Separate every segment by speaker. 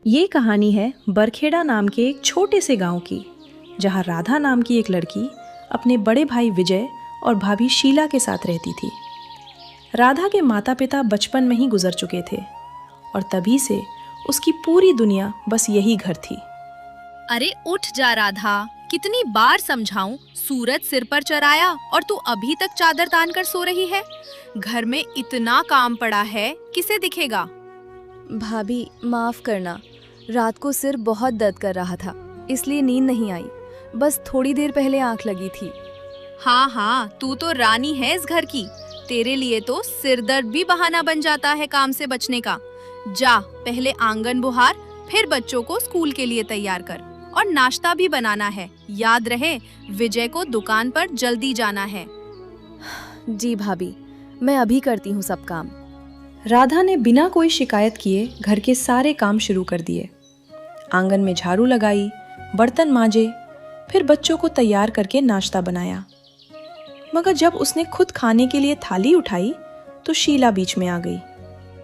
Speaker 1: ये कहानी है बरखेड़ा नाम के एक छोटे से गांव की, जहां राधा नाम की एक लड़की अपने बड़े भाई विजय और भाभी शीला के साथ रहती थी। राधा के माता पिता बचपन में ही गुजर चुके थे और तभी से उसकी पूरी दुनिया बस यही घर थी।
Speaker 2: अरे उठ जा राधा, कितनी बार समझाऊं, सूरज सिर पर चढ़ाया और तू अभी तक चादर तान कर सो रही है। घर में इतना काम पड़ा है, किसे दिखेगा।
Speaker 3: भाभी माफ करना, रात को सिर बहुत दर्द कर रहा था, इसलिए नींद नहीं आई। बस थोड़ी देर पहले आंख लगी थी।
Speaker 2: हाँ, तू तो रानी है इस घर की। तेरे लिए तो सिर दर्द भी बहाना बन जाता है काम से बचने का। जा पहले आंगन बुहार, फिर बच्चों को स्कूल के लिए तैयार कर और नाश्ता भी बनाना है। याद रहे, विजय को दुकान पर जल्दी जाना है।
Speaker 3: जी भाभी, मैं अभी करती हूँ सब काम।
Speaker 1: राधा ने बिना कोई शिकायत किए घर के सारे काम शुरू कर दिए। आंगन में झाड़ू लगाई, बर्तन मांजे, फिर बच्चों को तैयार करके नाश्ता बनाया। मगर जब उसने खुद खाने के लिए थाली उठाई तो शीला बीच में आ गई।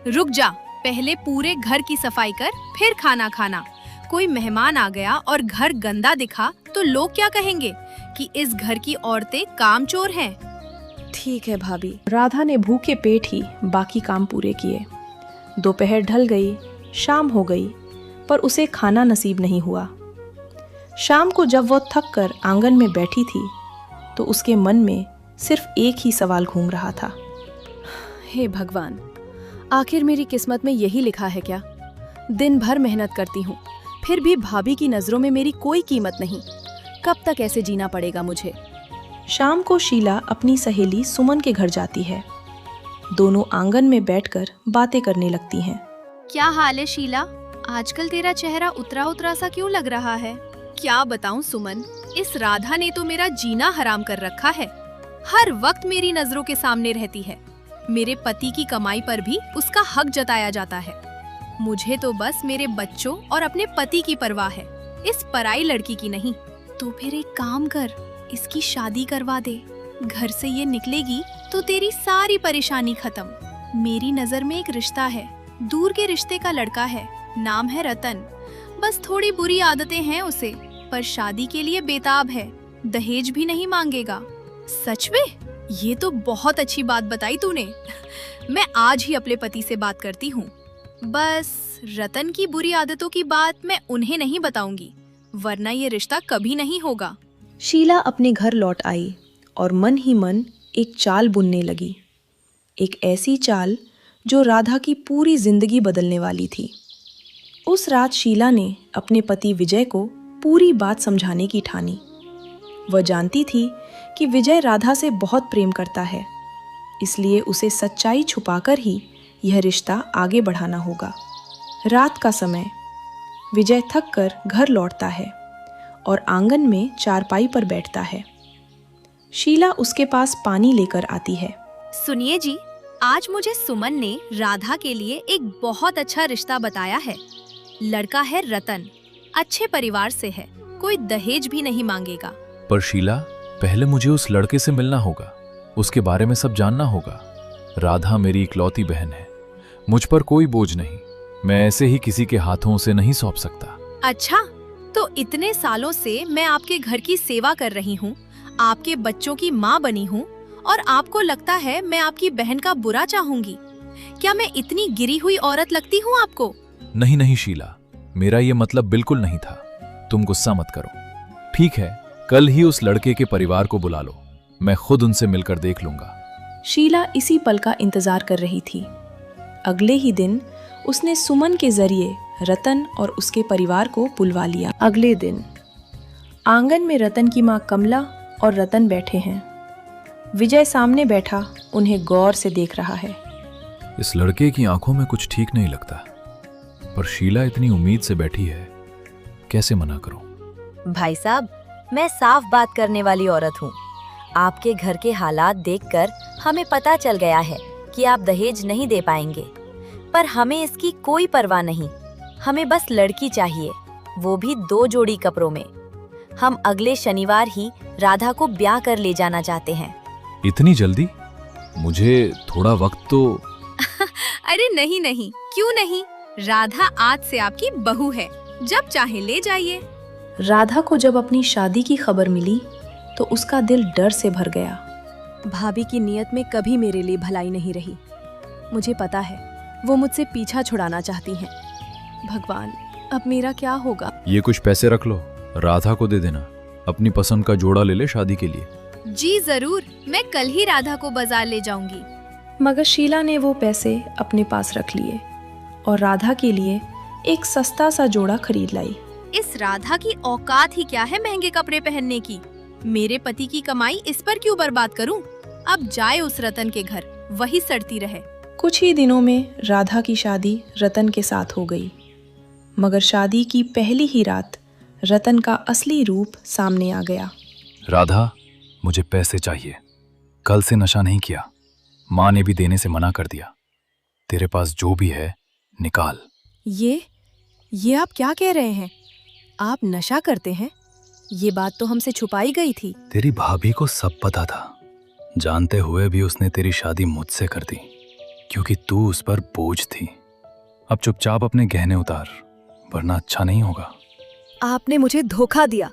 Speaker 2: रुक जा, पहले पूरे घर की सफाई कर, फिर खाना खाना। कोई मेहमान आ गया और घर गंदा दिखा तो लोग क्या कहेंगे कि इस घर की औरतें कामचोर हैं।
Speaker 3: ठीक है भाभी।
Speaker 1: राधा ने भूखे पेट ही बाकी काम पूरे किए। दोपहर ढल गई, शाम हो गई, पर उसे खाना नसीब नहीं हुआ। शाम को जब वो थक कर आंगन में बैठी थी तो उसके मन में सिर्फ एक ही सवाल घूम रहा था।
Speaker 3: हे भगवान, आखिर मेरी किस्मत में यही लिखा है क्या? दिन भर मेहनत करती हूँ, फिर भी भाभी की नजरों में मेरी कोई कीमत नहीं। कब तक ऐसे जीना पड़ेगा मुझे?
Speaker 1: शाम को शीला अपनी सहेली सुमन के घर जाती है। दोनों आंगन में बैठकर बातें करने लगती हैं।
Speaker 2: क्या हाल है शीला? आजकल तेरा चेहरा उतरा उतरा सा क्यों लग रहा है? क्या बताऊं सुमन, इस राधा ने तो मेरा जीना हराम कर रखा है। हर वक्त मेरी नजरों के सामने रहती है। मेरे पति की कमाई पर भी उसका हक जताया जाता है। मुझे तो बस मेरे बच्चों और अपने पति की परवाह है, इस पराई लड़की की नहीं। तो फिर एक काम कर, इसकी शादी करवा दे। घर से ये निकलेगी तो तेरी सारी परेशानी खत्म। मेरी नजर में एक रिश्ता है, दूर के रिश्ते का लड़का है, नाम है रतन। बस थोड़ी बुरी आदतें हैं उसे, पर शादी के लिए बेताब है, दहेज भी नहीं मांगेगा। सच में? ये तो बहुत अच्छी बात बताई तूने। मैं आज ही अपने पति से बात करती हूँ। बस रतन की बुरी आदतों की बात मैं उन्हें नहीं बताऊंगी, वरना ये रिश्ता कभी नहीं होगा।
Speaker 1: शीला अपने घर लौट आई और मन ही मन एक चाल बुनने लगी। एक ऐसी चाल जो राधा की पूरी जिंदगी बदलने वाली थी। उस रात शीला ने अपने पति विजय को पूरी बात समझाने की ठानी। वह जानती थी कि विजय राधा से बहुत प्रेम करता है, इसलिए उसे सच्चाई छुपाकर ही यह रिश्ता आगे बढ़ाना होगा। रात का समय, विजय थक कर घर लौटता है और आंगन में चारपाई पर बैठता है। शीला उसके पास पानी लेकर आती है।
Speaker 2: सुनिए जी, आज मुझे सुमन ने राधा के लिए एक बहुत अच्छा रिश्ता बताया है। लड़का है रतन, अच्छे परिवार से है, कोई दहेज भी नहीं मांगेगा।
Speaker 4: पर शीला, पहले मुझे उस लड़के से मिलना होगा, उसके बारे में सब जानना होगा। राधा मेरी इकलौती बहन है, मुझ पर कोई बोझ नहीं। मैं ऐसे ही किसी के हाथों उसे नहीं सौंप सकता।
Speaker 2: अच्छा, तो इतने सालों से मैं आपके घर की सेवा कर रही हूँ, आपके बच्चों की माँ बनी हूँ, और आपको लगता है मैं आपकी बहन का बुरा चाहूंगी? क्या मैं इतनी गिरी हुई औरत लगती हूँ आपको?
Speaker 4: नहीं नहीं शीला, मेरा ये मतलब बिल्कुल नहीं था। तुम गुस्सा मत करो। ठीक है, कल ही उस लड़के के परिवार को बुला लो, मैं खुद उनसे मिलकर देख लूंगा।
Speaker 1: शीला इसी पल का इंतजार कर रही थी। अगले ही दिन उसने सुमन के जरिए रतन और उसके परिवार को बुलवा लिया। अगले दिन आंगन में रतन की माँ कमला और रतन बैठे हैं। विजय सामने बैठा उन्हें गौर से देख रहा है।
Speaker 4: इस लड़के की आंखों में कुछ ठीक नहीं लगता, पर शीला इतनी उम्मीद से बैठी है, कैसे मना करूं?
Speaker 5: भाई साहब, मैं साफ बात करने वाली औरत हूँ। आपके घर के हालात देखकर हमें पता चल गया है कि आप दहेज नहीं दे पाएंगे, पर हमें इसकी कोई परवाह नहीं। हमें बस लड़की चाहिए, वो भी 2 जोड़ी कपड़ों में। हम अगले शनिवार ही राधा को ब्याह कर ले जाना चाहते हैं।
Speaker 4: इतनी जल्दी? मुझे थोड़ा वक्त तो।
Speaker 2: अरे नहीं नहीं, क्यों नहीं, राधा आज से आपकी बहू है, जब चाहे ले जाइए।
Speaker 1: राधा को जब अपनी शादी की खबर मिली तो उसका दिल डर से भर गया।
Speaker 3: भाभी की नीयत में कभी मेरे लिए भलाई नहीं रही। मुझे पता है वो मुझसे पीछा छुड़ाना चाहती हैं। भगवान, अब मेरा क्या होगा?
Speaker 4: ये कुछ पैसे रख लो, राधा को दे देना। अपनी पसंद का जोड़ा ले ले शादी के लिए।
Speaker 2: जी जरूर, मैं कल ही राधा को बाजार ले जाऊंगी।
Speaker 1: मगर शीला ने वो पैसे अपने पास रख लिए और राधा के लिए एक सस्ता सा जोड़ा खरीद लाई।
Speaker 2: इस राधा की औकात ही क्या है महंगे कपड़े पहनने की। मेरे पति की कमाई इस पर क्यों बर्बाद करूं? अब जाए उस रतन के घर, वही सड़ती रहे।
Speaker 1: कुछ ही दिनों में राधा की शादी रतन के साथ हो गई। मगर शादी की पहली ही रात रतन का असली रूप सामने आ गया।
Speaker 4: राधा, मुझे पैसे चाहिए। कल से नशा नहीं किया, माँ ने भी देने से मना कर दिया। तेरे पास जो भी है निकाल।
Speaker 3: ये आप क्या कह रहे हैं? आप नशा करते हैं? ये बात तो हमसे छुपाई गई थी।
Speaker 4: तेरी भाभी को सब पता था, जानते हुए भी उसने तेरी शादी मुझसे कर दी, क्योंकि तू उस पर बोझ थी। अब चुपचाप अपने गहने उतार, वरना अच्छा नहीं होगा।
Speaker 3: आपने मुझे धोखा दिया।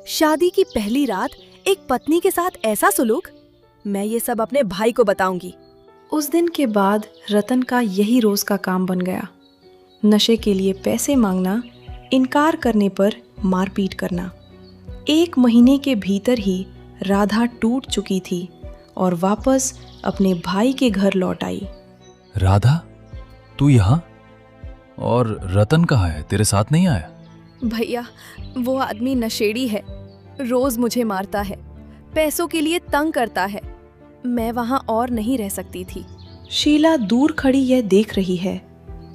Speaker 3: शादी की पहली रात एक पत्नी के साथ ऐसा सुलूक? मैं ये सब अपने भाई को बताऊंगी।
Speaker 1: उस दिन के बाद रतन का यही रोज का काम बन गया। नशे के लिए पैसे मांगना, इनकार करने पर मारपीट करना। 1 महीने के भीतर ही राधा टूट चुकी थी और वापस अपने भाई के घर लौट आई।
Speaker 4: राधा, तू यहाँ? और रतन कहाँ है? तेरे साथ नहीं आया?
Speaker 3: भैया, वो आदमी नशेड़ी है, रोज मुझे मारता है, पैसों के लिए तंग करता है। मैं वहां और नहीं रह सकती थी।
Speaker 1: शीला दूर खड़ी यह देख रही है,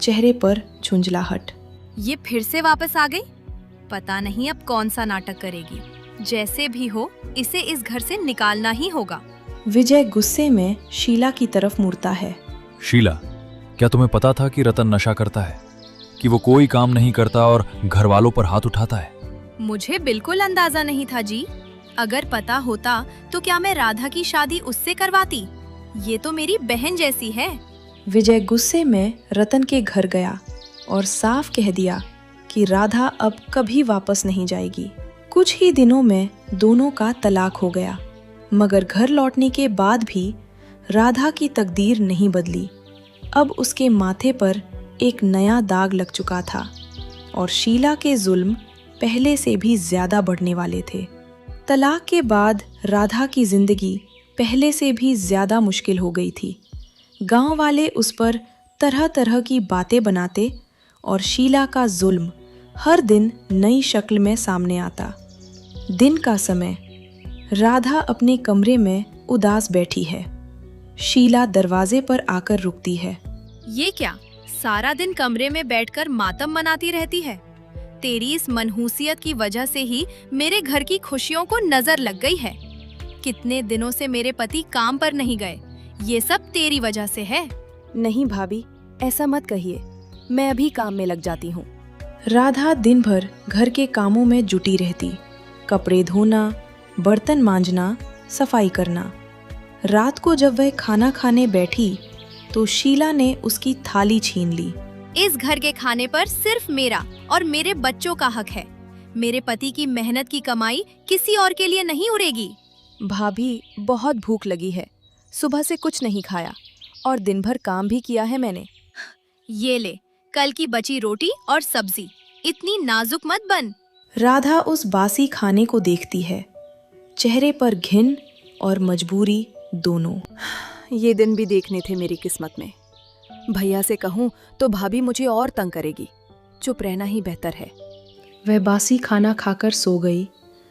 Speaker 1: चेहरे पर झुंझलाहट।
Speaker 2: ये फिर से वापस आ गई। पता नहीं अब कौन सा नाटक करेगी। जैसे भी हो, इसे इस घर से निकालना ही होगा।
Speaker 1: विजय गुस्से में शीला की तरफ मुड़ता है।
Speaker 4: शीला, क्या तुम्हें पता था कि रतन नशा करता है, कि वो कोई काम नहीं करता और घर वालों पर हाथ उठाता है?
Speaker 2: मुझे बिल्कुल अंदाजा नहीं था जी। अगर पता होता तो क्या मैं राधा की शादी उससे करवाती? ये तो मेरी बहन जैसी है।
Speaker 1: विजय गुस्से में रतन के घर गया और साफ कह दिया कि राधा अब कभी वापस नहीं जाएगी। कुछ ही दिनों में दोनों का तलाक हो गया। मगर घर लौटने के बाद भी राधा की तकदीर नहीं बदली। अब उसके माथे पर एक नया दाग लग चुका था और शीला के जुल्म पहले से भी ज्यादा बढ़ने वाले थे। तलाक के बाद राधा की जिंदगी पहले से भी ज्यादा मुश्किल हो गई थी। गांव वाले उस पर तरह तरह की बातें बनाते और शीला का जुल्म हर दिन नई शक्ल में सामने आता। दिन का समय, राधा अपने कमरे में उदास बैठी है। शीला दरवाजे पर आकर रुकती है।
Speaker 2: ये क्या, सारा दिन कमरे में बैठकर मातम मनाती रहती है? तेरी इस मनहूसियत की वजह से ही मेरे घर की खुशियों को नजर लग गई है। कितने दिनों से मेरे पति काम पर नहीं गए, ये सब तेरी वजह से है।
Speaker 3: नहीं भाभी, ऐसा मत कहिए, मैं अभी काम में लग जाती हूँ।
Speaker 1: राधा दिन भर घर के कामों में जुटी रहती, कपड़े धोना, बर्तन मांजना, सफाई करना। रात को जब वह खाना खाने बैठी तो शीला ने उसकी थाली छीन ली।
Speaker 2: इस घर के खाने पर सिर्फ मेरा और मेरे बच्चों का हक है। मेरे पति की मेहनत की कमाई किसी और के लिए नहीं उड़ेगी।
Speaker 3: भाभी, बहुत भूख लगी है, सुबह से कुछ नहीं खाया और दिन भर काम भी किया है मैंने।
Speaker 2: ये ले, कल की बची रोटी और सब्जी। इतनी नाजुक मत बन।
Speaker 1: राधा उस बासी खाने को देखती है, चेहरे पर घिन और मजबूरी दोनों।
Speaker 3: ये दिन भी देखने थे मेरी किस्मत में। भैया से कहूँ तो भाभी मुझे और तंग करेगी। चुप रहना ही बेहतर है।
Speaker 1: वह बासी खाना खाकर सो गई,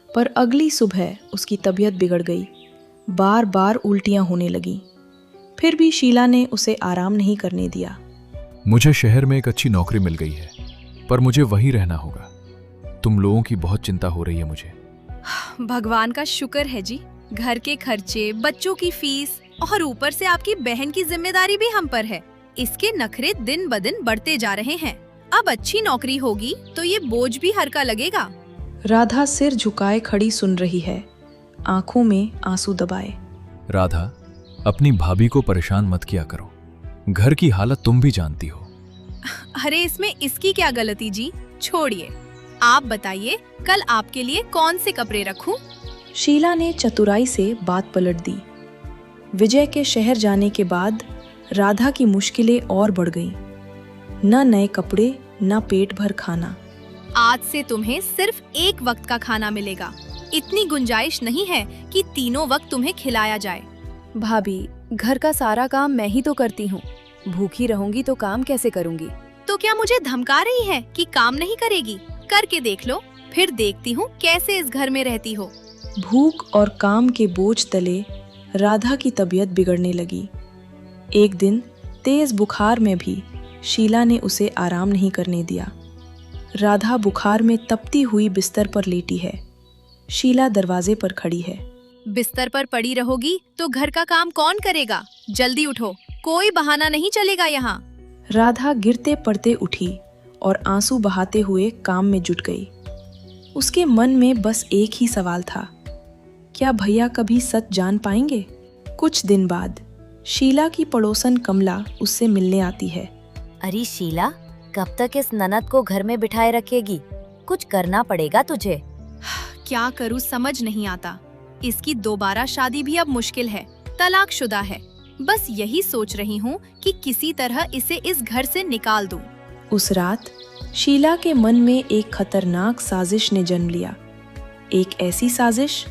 Speaker 1: पर अगली सुबह उसकी तबीयत बिगड़ गई। बार बार उल्टियां होने लगीं। फिर भी शीला ने उसे आराम नहीं करने दिया।
Speaker 4: मुझे शहर में एक अच्छी नौकरी मिल गई है, पर मुझे वहीं रहना होगा। तुम लोगों की बहुत चिंता हो रही है मुझे।
Speaker 2: भगवान का शुक्र है जी, घर के खर्चे, बच्चों की फीस और ऊपर से आपकी बहन की जिम्मेदारी भी हम पर है। इसके नखरे दिन ब दिन बढ़ते जा रहे हैं। अब अच्छी नौकरी होगी तो ये बोझ भी हल्का लगेगा।
Speaker 1: राधा सिर झुकाए खड़ी सुन रही है, आंखों में आंसू दबाए।
Speaker 4: राधा, अपनी भाभी को परेशान मत किया करो। घर की हालत तुम भी जानती हो।
Speaker 2: अरे इसमें इसकी क्या गलती जी, छोड़िए। आप बताइए कल आपके लिए कौन से कपड़े रखूं?
Speaker 1: शीला ने चतुराई से बात पलट दी। विजय के शहर जाने के बाद राधा की मुश्किलें और बढ़ गईं। न नए कपड़े, न पेट भर खाना।
Speaker 2: आज से तुम्हें सिर्फ एक वक्त का खाना मिलेगा। इतनी गुंजाइश नहीं है कि तीनों वक्त तुम्हें खिलाया जाए।
Speaker 3: भाभी, घर का सारा काम मैं ही तो करती हूँ। भूखी रहूंगी तो काम कैसे करूंगी?
Speaker 2: तो क्या मुझे धमका रही है कि काम नहीं करेगी? करके देख लो, फिर देखती हूँ कैसे इस घर में रहती हो।
Speaker 1: भूख और काम के बोझ तले राधा की तबीयत बिगड़ने लगी। एक दिन तेज बुखार में भी शीला ने उसे आराम नहीं करने दिया। राधा बुखार में तपती हुई बिस्तर पर लेटी है। शीला दरवाजे पर खड़ी है।
Speaker 2: बिस्तर पर पड़ी रहोगी तो घर का काम कौन करेगा? जल्दी उठो, कोई बहाना नहीं चलेगा यहाँ।
Speaker 1: राधा गिरते पड़ते उठी और आंसू बहाते हुए काम में जुट गई। उसके मन में बस एक ही सवाल था, क्या भैया कभी सच जान पाएंगे? कुछ दिन बाद शीला की पड़ोसन कमला उससे मिलने आती है।
Speaker 5: अरे शीला, कब तक इस ननद को घर में बिठाए रखेगी? कुछ करना पड़ेगा तुझे।
Speaker 2: क्या करूँ समझ नहीं आता। इसकी दोबारा शादी भी अब मुश्किल है, तलाकशुदा है। बस यही सोच रही हूँ कि किसी तरह इसे इस घर से निकाल दूं।
Speaker 1: उस रात शीला के मन में एक खतरनाक साजिश ने जन्म लिया। एक ऐसी साजिश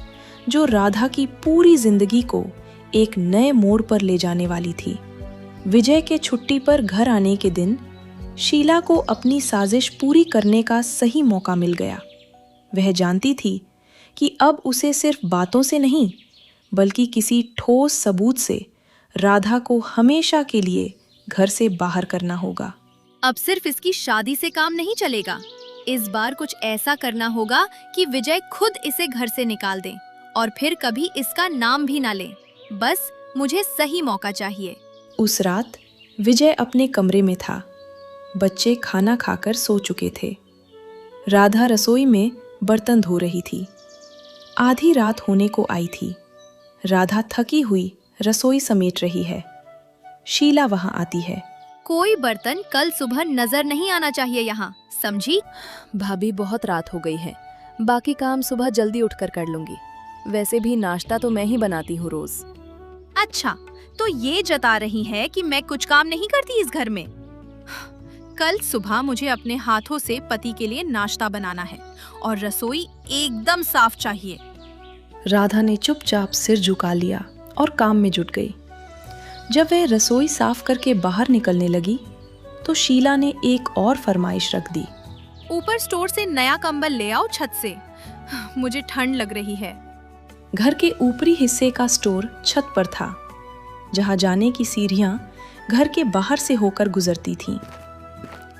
Speaker 1: जो राधा की पूरी जिंदगी को एक नए मोड़ पर ले जाने वाली थी। विजय के छुट्टी पर घर आने के दिन शीला को अपनी साजिश पूरी करने का सही मौका मिल गया। वह जानती थी कि अब उसे सिर्फ बातों से नहीं, बल्कि किसी ठोस सबूत से राधा को हमेशा के लिए घर से बाहर करना होगा।
Speaker 2: अब सिर्फ इसकी शादी से काम नहीं चलेगा। इस बार कुछ ऐसा करना होगा कि विजय खुद इसे घर से निकाल दे और फिर कभी इसका नाम भी ना ले। बस मुझे सही मौका चाहिए।
Speaker 1: उस रात विजय अपने कमरे में था। बच्चे खाना खाकर सो चुके थे। राधा रसोई में बर्तन धो रही थी। आधी रात होने को आई थी। राधा थकी हुई रसोई समेट रही है। शीला वहां आती है।
Speaker 2: कोई बर्तन कल सुबह नजर नहीं आना चाहिए यहाँ, समझी?
Speaker 3: भाभी, बहुत रात हो गई है। बाकी काम सुबह जल्दी उठकर कर लूंगी। वैसे भी नाश्ता तो मैं ही बनाती हूँ रोज।
Speaker 2: अच्छा, तो ये जता रही है कि मैं कुछ काम नहीं करती इस घर में। कल सुबह मुझे अपने हाथों से पति के लिए नाश्ता बनाना है और रसोई एकदम साफ चाहिए।
Speaker 1: राधा ने चुपचाप सिर झुका लिया और काम में जुट गई। जब वह रसोई साफ करके बाहर निकलने लगी तो शीला ने एक और फरमाइश रख दी।
Speaker 2: ऊपर स्टोर से नया कंबल ले आओ छत से, मुझे ठंड लग रही है।
Speaker 1: घर के ऊपरी हिस्से का स्टोर छत पर था, जहां जाने की सीढ़ियां घर के बाहर से होकर गुजरती थीं।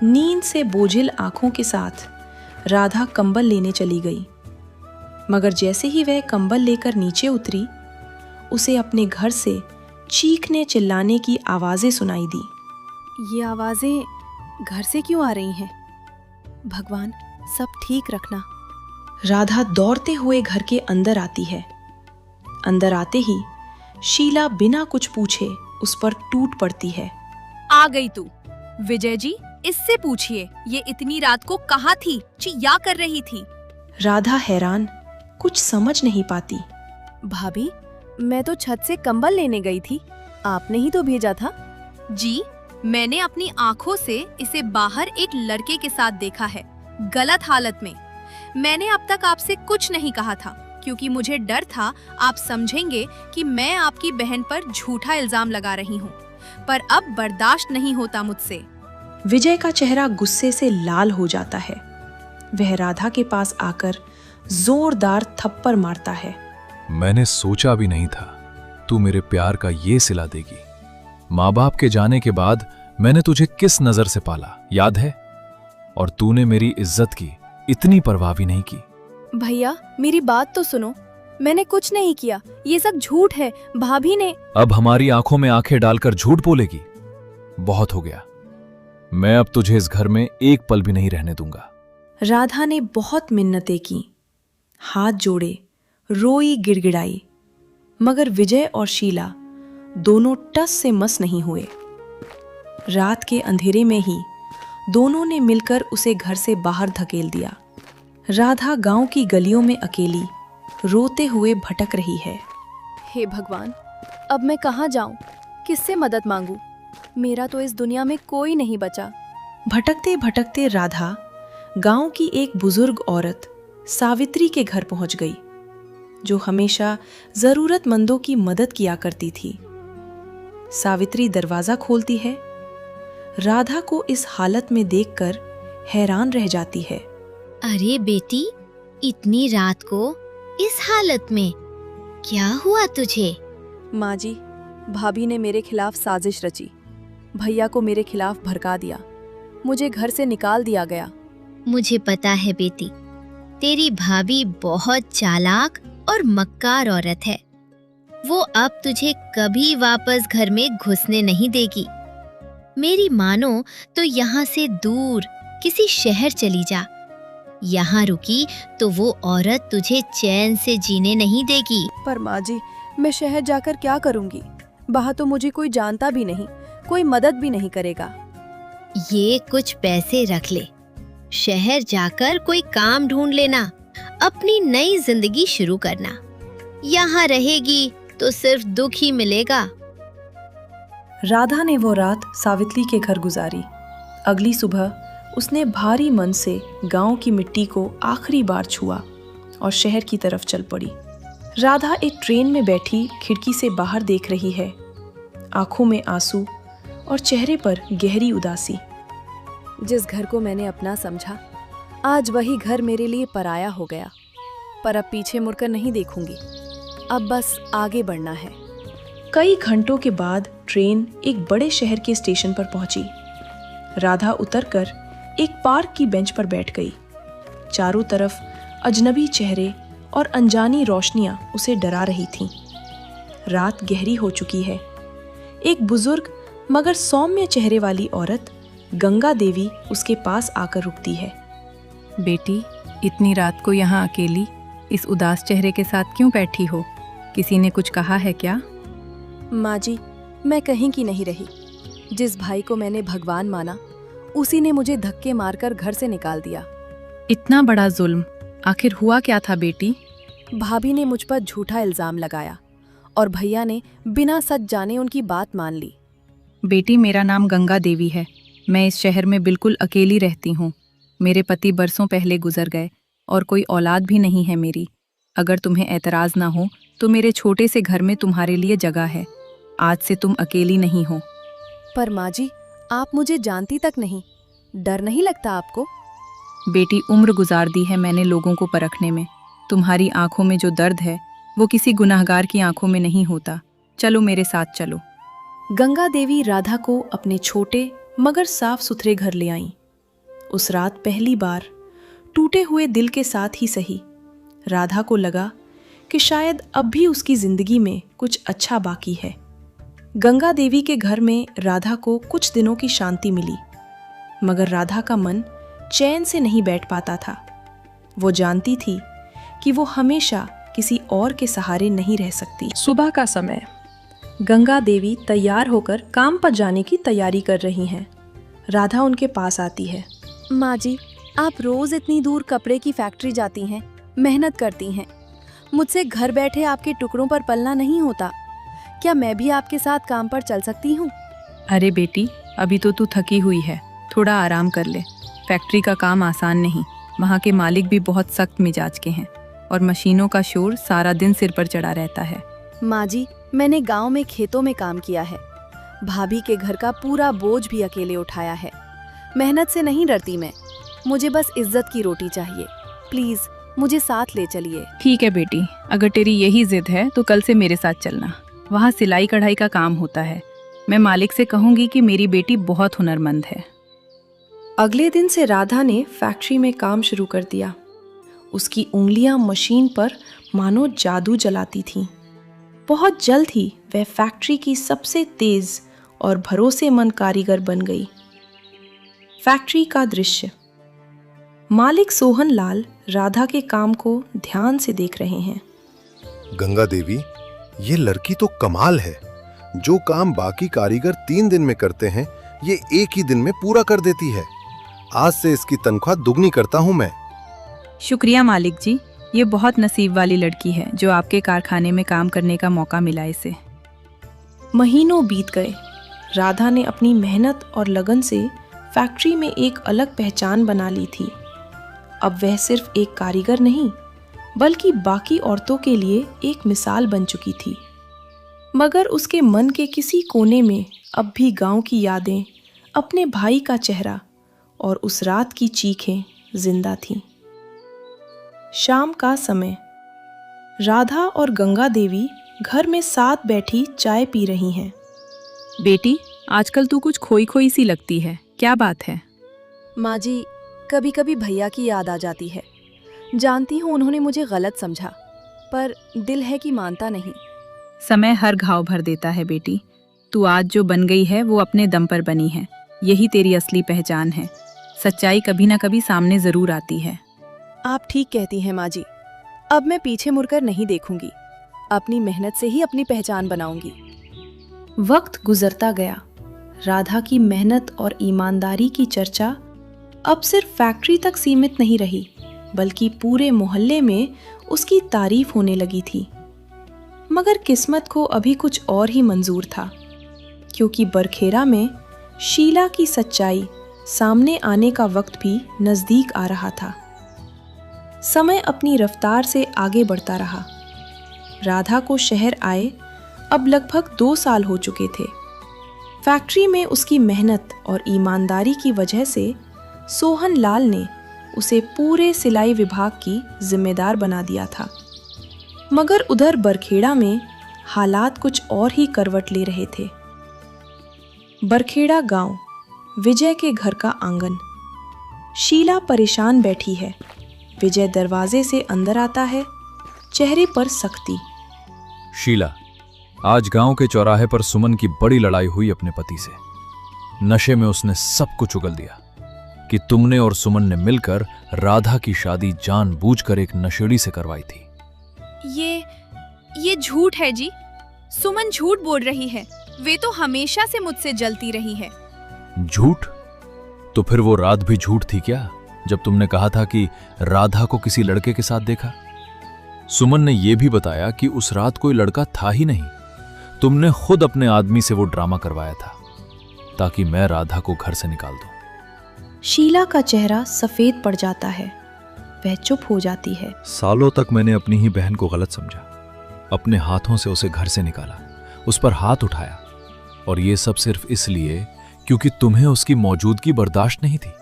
Speaker 1: नींद से बोझिल आंखों के साथ राधा कंबल लेने चली गई, मगर जैसे ही वह कंबल लेकर नीचे उतरी, उसे अपने घर से चीखने चिल्लाने की आवाजें सुनाई दी।
Speaker 3: ये आवाजें घर से क्यों आ रही हैं? भगवान, सब ठीक रखना।
Speaker 1: राधा दौड़ते हुए घर के अंदर आती है। अंदर आते ही शीला बिना कुछ पूछे उस पर टूट पड़ती है।
Speaker 2: आ गई तू? विजय जी, इससे पूछिए ये इतनी रात को कहाँ थी, चिल्ला कर रही थी।
Speaker 1: राधा हैरान, कुछ समझ नहीं पाती।
Speaker 3: भाभी, मैं तो छत से कंबल लेने गई थी। आपने ही तो भेजा था।
Speaker 2: जी, मैंने अपनी आंखों से इसे बाहर एक लड़के के साथ देखा है, गलत हालत में। मैंने अब तक आपसे कुछ नहीं कहा था क्योंकि मुझे डर था आप समझेंगे कि मैं आपकी बहन पर झूठा इल्जाम लगा रही हूँ, पर अब बर्दाश्त नहीं होता मुझसे।
Speaker 1: विजय का चेहरा गुस्से से लाल हो जाता है। वह राधा के पास आकर जोरदार थप्पड़ मारता है।
Speaker 4: मैंने सोचा भी नहीं था तू मेरे प्यार का ये सिला देगी। माँ बाप के जाने के बाद मैंने तुझे किस नजर से पाला, याद है? और तूने मेरी इज्जत की इतनी परवाह भी नहीं की।
Speaker 3: भैया, मेरी बात तो सुनो। मैंने कुछ नहीं किया, ये सब झूठ है। भाभी ने।
Speaker 4: अब हमारी आंखों में आंखें डालकर झूठ बोलेगी? बहुत हो गया। मैं अब तुझे इस घर में एक पल भी नहीं रहने दूंगा।
Speaker 1: राधा ने बहुत मिन्नतें की, हाथ जोड़े, रोई, गिड़गिड़ाई, मगर विजय और शीला दोनों टस से मस नहीं हुए। रात के अंधेरे में ही दोनों ने मिलकर उसे घर से बाहर धकेल दिया। राधा गांव की गलियों में अकेली रोते हुए भटक रही है।
Speaker 3: हे भगवान, अब मैं कहाँ जाऊं? किससे मदद मांगूं? मेरा तो इस दुनिया में कोई नहीं बचा।
Speaker 1: भटकते भटकते राधा गांव की एक बुजुर्ग औरत सावित्री के घर पहुंच गई, जो हमेशा जरूरतमंदों की मदद किया करती थी। सावित्री दरवाजा खोलती है। राधा को इस हालत में देखकर हैरान रह जाती है।
Speaker 6: अरे बेटी, इतनी रात को इस हालत में क्या हुआ तुझे?
Speaker 3: माँ जी, भाभी ने मेरे खिलाफ साजिश रची। भैया को मेरे खिलाफ भड़का दिया। मुझे घर से निकाल दिया गया।
Speaker 6: मुझे पता है बेटी, तेरी भाभी बहुत चालाक और मक्कार औरत है। वो अब तुझे कभी वापस घर में घुसने नहीं देगी। मेरी मानो तो यहाँ से दूर किसी शहर चली जा। यहाँ रुकी तो वो औरत तुझे चैन से जीने नहीं देगी।
Speaker 3: पर माँ जी, मैं शहर जाकर क्या करूँगी? वहाँ तो मुझे कोई जानता भी नहीं, कोई मदद भी नहीं करेगा।
Speaker 6: ये कुछ पैसे रख ले, शहर जाकर कोई काम ढूंढ लेना, अपनी नई जिंदगी शुरू करना। यहाँ रहेगी तो सिर्फ दुख ही मिलेगा।
Speaker 1: राधा ने वो रात सावित्री के घर गुजारी। अगली सुबह उसने भारी मन से गांव की मिट्टी को आखिरी बार छुआ और शहर की तरफ चल पड़ी। राधा एक ट्रेन में बैठी खिड़की से बाहर देख रही है, आंखों में आंसू और चेहरे पर गहरी उदासी।
Speaker 3: जिस घर को मैंने अपना समझा, आज वही घर मेरे लिए पराया हो गया। पर अब पीछे मुड़कर नहीं देखूंगी, अब बस आगे बढ़ना है।
Speaker 1: कई घंटों के बाद ट्रेन एक बड़े शहर के स्टेशन पर पहुंची। राधा उतरकर एक पार्क की बेंच पर बैठ गई। चारों तरफ अजनबी चेहरे और अनजानी रोशनियां उसे डरा रही थीं। रात गहरी हो चुकी है। एक बुजुर्ग मगर सौम्य चेहरे वाली औरत गंगा देवी उसके पास आकर रुकती है।
Speaker 7: बेटी, इतनी रात को यहाँ अकेली इस उदास चेहरे के साथ क्यों बैठी हो? किसी ने कुछ कहा है क्या?
Speaker 3: माँ जी, मैं कहीं की नहीं रही। जिस भाई को मैंने भगवान माना, उसी ने मुझे धक्के मारकर घर से निकाल दिया।
Speaker 7: इतना बड़ा जुल्म, आखिर हुआ क्या था बेटी?
Speaker 3: भाभी ने मुझ पर झूठा इल्जाम लगाया और भैया ने बिना सच जाने उनकी बात मान ली।
Speaker 7: बेटी, मेरा नाम गंगा देवी है। मैं इस शहर में बिल्कुल अकेली रहती हूँ। मेरे पति बरसों पहले गुजर गए और कोई औलाद भी नहीं है मेरी। अगर तुम्हें ऐतराज ना हो तो मेरे छोटे से घर में तुम्हारे लिए जगह है। आज से तुम अकेली नहीं हो।
Speaker 3: पर माँ जी, आप मुझे जानती तक नहीं, डर नहीं लगता आपको?
Speaker 7: बेटी, उम्र गुजार दी है मैंने लोगों को परखने में। तुम्हारी आंखों में जो दर्द है वो किसी गुनाहगार की आंखों में नहीं होता। चलो मेरे साथ चलो।
Speaker 1: गंगा देवी राधा को अपने छोटे मगर साफ सुथरे घर ले आईं। उस रात पहली बार टूटे हुए दिल के साथ ही सही, राधा को लगा कि शायद अब भी उसकी जिंदगी में कुछ अच्छा बाकी है। गंगा देवी के घर में राधा को कुछ दिनों की शांति मिली, मगर राधा का मन चैन से नहीं बैठ पाता था। वो जानती थी कि वो हमेशा किसी और के सहारे नहीं रह सकती। सुबह का समय, गंगा देवी तैयार होकर काम पर जाने की तैयारी कर रही हैं। राधा उनके पास आती है।
Speaker 3: माँ जी, आप रोज इतनी दूर कपड़े की फैक्ट्री जाती हैं, मेहनत करती हैं। मुझसे घर बैठे आपके टुकड़ों पर पलना नहीं होता। क्या मैं भी आपके साथ काम पर चल सकती हूँ?
Speaker 7: अरे बेटी, अभी तो तू थकी हुई है, थोड़ा आराम कर ले। फैक्ट्री का काम आसान नहीं। वहाँ के मालिक भी बहुत सख्त मिजाज के हैं और मशीनों का शोर सारा दिन सिर पर चढ़ा रहता है।
Speaker 3: माँ जी, मैंने गांव में खेतों में काम किया है। भाभी के घर का पूरा बोझ भी अकेले उठाया है। मेहनत से नहीं डरती मैं। मुझे बस इज्जत की रोटी चाहिए। प्लीज मुझे साथ ले चलिए।
Speaker 7: ठीक है बेटी, अगर तेरी यही जिद है तो कल से मेरे साथ चलना। वहाँ सिलाई कढ़ाई का काम होता है। मैं मालिक से कहूँगी कि मेरी बेटी बहुत हुनरमंद है।
Speaker 1: अगले दिन से राधा ने फैक्ट्री में काम शुरू कर दिया। उसकी उंगलियां मशीन पर मानो जादू जलाती थीं। बहुत जल्द ही वह फैक्ट्री की सबसे तेज और भरोसेमंद कारीगर बन गई। फैक्ट्री का दृश्य। मालिक सोहन लाल राधा के काम को ध्यान से देख रहे हैं।
Speaker 8: गंगा देवी, ये लड़की तो कमाल है। जो काम बाकी कारीगर 3 दिन में करते हैं, ये एक ही दिन में पूरा कर देती है। आज से इसकी तनख्वाह दुगनी करता हूँ मैं।
Speaker 7: शुक्रिया मालिक जी, ये बहुत नसीब वाली लड़की है जो आपके कारखाने में काम करने का मौका मिला इसे।
Speaker 1: महीनों बीत गए। राधा ने अपनी मेहनत और लगन से फैक्ट्री में एक अलग पहचान बना ली थी। अब वह सिर्फ एक कारीगर नहीं, बल्कि बाकी औरतों के लिए एक मिसाल बन चुकी थी। मगर उसके मन के किसी कोने में अब भी गांव की यादें, अपने भाई का चेहरा और उस रात की चीखें जिंदा थीं। शाम का समय। राधा और गंगा देवी घर में साथ बैठी चाय पी रही हैं।
Speaker 7: बेटी, आजकल तू कुछ खोई खोई सी लगती है, क्या बात है?
Speaker 3: माँ जी, कभी कभी भैया की याद आ जाती है। जानती हूँ उन्होंने मुझे गलत समझा, पर दिल है कि मानता नहीं।
Speaker 7: समय हर घाव भर देता है बेटी। तू आज जो बन गई है वो अपने दम पर बनी है। यही तेरी असली पहचान है। सच्चाई कभी ना कभी सामने जरूर आती है।
Speaker 3: आप ठीक कहती हैं माँ जी। अब मैं पीछे मुड़कर नहीं देखूंगी। अपनी मेहनत से ही अपनी पहचान बनाऊंगी।
Speaker 1: वक्त गुजरता गया। राधा की मेहनत और ईमानदारी की चर्चा अब सिर्फ फैक्ट्री तक सीमित नहीं रही, बल्कि पूरे मोहल्ले में उसकी तारीफ होने लगी थी। मगर किस्मत को अभी कुछ और ही मंजूर था, क्योंकि बरखेड़ा में शीला की सच्चाई सामने आने का वक्त भी नजदीक आ रहा था। समय अपनी रफ्तार से आगे बढ़ता रहा। राधा को शहर आए अब लगभग 2 साल हो चुके थे। फैक्ट्री में उसकी मेहनत और ईमानदारी की वजह से सोहन लाल ने उसे पूरे सिलाई विभाग की जिम्मेदार बना दिया था। मगर उधर बरखेड़ा में हालात कुछ और ही करवट ले रहे थे। बरखेड़ा गांव, विजय के घर का आंगन। शीला परेशान बैठी है। विजय दरवाजे से अंदर आता है, चेहरे पर सख्ती।
Speaker 4: शीला, आज गांव के चौराहे पर सुमन की बड़ी लड़ाई हुई अपने पति से। नशे में उसने सब कुछ उगल दिया कि तुमने और सुमन ने मिलकर राधा की शादी जानबूझकर एक नशेड़ी से करवाई थी।
Speaker 2: ये झूठ है जी। सुमन झूठ बोल रही है। वे तो हमेशा से मुझसे जलती रही है।
Speaker 4: झूठ? तो फिर वो रात भी झूठ थी क्या, जब तुमने कहा था कि राधा को किसी लड़के के साथ देखा? सुमन ने यह भी बताया कि उस रात कोई लड़का था ही नहीं। तुमने खुद अपने आदमी से वो ड्रामा करवाया था ताकि मैं राधा को घर से निकाल दूं।
Speaker 1: शीला का चेहरा सफेद पड़ जाता है। वह चुप हो जाती है।
Speaker 4: सालों तक मैंने अपनी ही बहन को गलत समझा, अपने हाथों से उसे घर से निकाला, उस पर हाथ उठाया, और ये सब सिर्फ इसलिए क्योंकि तुम्हें उसकी मौजूदगी बर्दाश्त नहीं थी।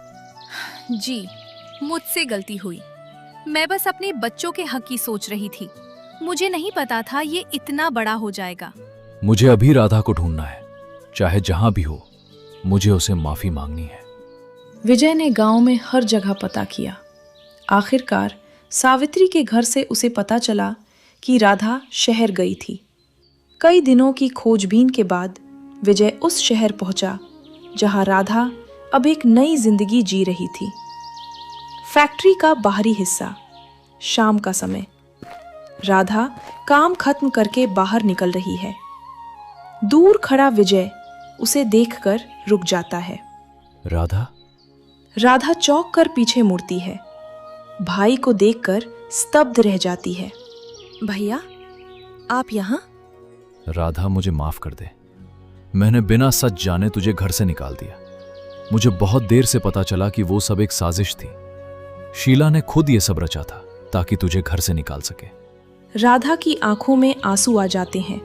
Speaker 2: जी, मुझसे गलती हुई। मैं बस अपने बच्चों के हक की सोच रही थी। मुझे नहीं पता था ये इतना बड़ा हो जाएगा।
Speaker 4: मुझे अभी राधा को ढूंढना है, चाहे जहां भी हो। मुझे उसे माफी मांगनी है।
Speaker 1: विजय ने गांव में हर जगह पता किया। आखिरकार सावित्री के घर से उसे पता चला कि राधा शहर गई थी। कई दिनों की खोजबीन के बाद विजय उस शहर पहुंचा जहां राधा अब एक नई जिंदगी जी रही थी। फैक्ट्री का बाहरी हिस्सा। शाम का समय। राधा काम खत्म करके बाहर निकल रही है। दूर खड़ा विजय उसे देखकर रुक जाता है।
Speaker 4: राधा?
Speaker 1: राधा चौंक कर पीछे मुड़ती है। भाई को देखकर स्तब्ध रह जाती है।
Speaker 3: भैया, आप यहाँ?
Speaker 4: राधा, मुझे माफ कर दे। मैंने बिना सच जाने तुझे घर से निकाल दिया। मुझे बहुत देर से पता चला कि वो सब एक साजिश थी। शीला ने खुद ये सब रचा था ताकि तुझे घर से निकाल सके।
Speaker 1: राधा की आंखों में आंसू आ जाते हैं,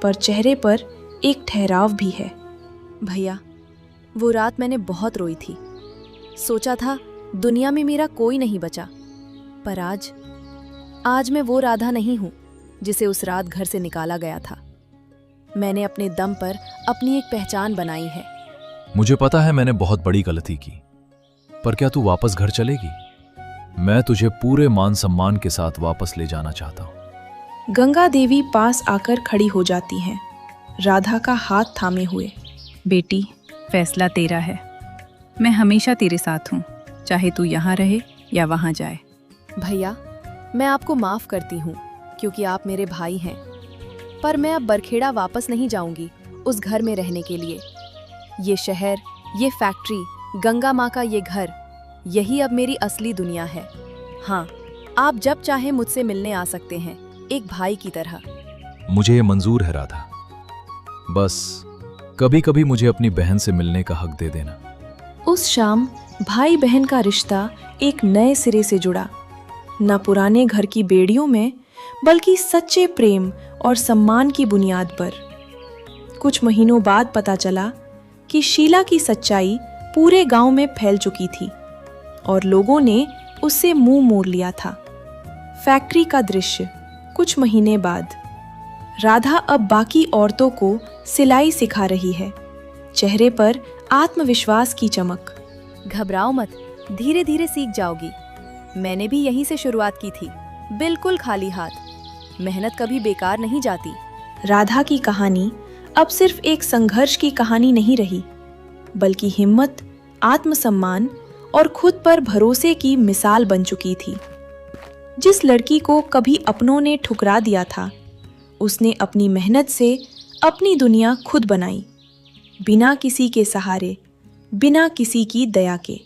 Speaker 1: पर चेहरे पर एक ठहराव भी है।
Speaker 3: भैया, वो रात मैंने बहुत रोई थी। सोचा था दुनिया में मेरा कोई नहीं बचा, पर आज मैं वो राधा नहीं हूं जिसे उस रात घर से निकाला गया था। मैंने अपने दम पर अपनी एक पहचान बनाई है।
Speaker 4: मुझे पता है मैंने बहुत बड़ी गलती की, पर क्या तू वापस घर चलेगी? मैं तुझे पूरे मान सम्मान के साथ वापस ले जाना चाहता हूं।
Speaker 1: गंगा देवी पास आकर खड़ी हो जाती हैं, राधा का हाथ थामे हुए।
Speaker 7: बेटी, फैसला तेरा है। मैं हमेशा तेरे साथ हूँ, चाहे तू यहाँ रहे या वहाँ जाए।
Speaker 3: भैया, मैं आपको माफ करती हूँ क्योंकि आप मेरे भाई हैं, पर मैं अब बरखेड़ा वापस नहीं जाऊंगी उस घर में रहने के लिए। ये शहर, ये फैक्ट्री गंगा माँ का ये घर, यही अब मेरी असली दुनिया है। हाँ, आप जब चाहे मुझसे मिलने आ सकते हैं, एक भाई की तरह।
Speaker 4: मुझे ये मंजूर है राधा, बस कभी कभी मुझे अपनी बहन से मिलने का हक दे देना।
Speaker 1: उस शाम भाई बहन का रिश्ता एक नए सिरे से जुड़ा, न पुराने घर की बेड़ियों में, बल्कि सच्चे प्रेम और सम्मान की बुनियाद पर। कुछ महीनों बाद पता चला कि शीला की सच्चाई पूरे गांव में फैल चुकी थी और लोगों ने उससे मुंह मोड़ लिया था। फैक्ट्री का दृश्य। कुछ महीने बाद राधा अब बाकी औरतों को सिलाई सिखा रही है, चेहरे पर आत्मविश्वास की चमक।
Speaker 3: घबराओ मत, धीरे धीरे सीख जाओगी। मैंने भी यहीं से शुरुआत की थी, बिल्कुल खाली हाथ। मेहनत कभी बेकार नहीं जाती।
Speaker 1: राधा की कहानी अब सिर्फ एक संघर्ष की कहानी नहीं रही, बल्कि हिम्मत, आत्मसम्मान और खुद पर भरोसे की मिसाल बन चुकी थी। जिस लड़की को कभी अपनों ने ठुकरा दिया था, उसने अपनी मेहनत से अपनी दुनिया खुद बनाई, बिना किसी के सहारे, बिना किसी की दया के।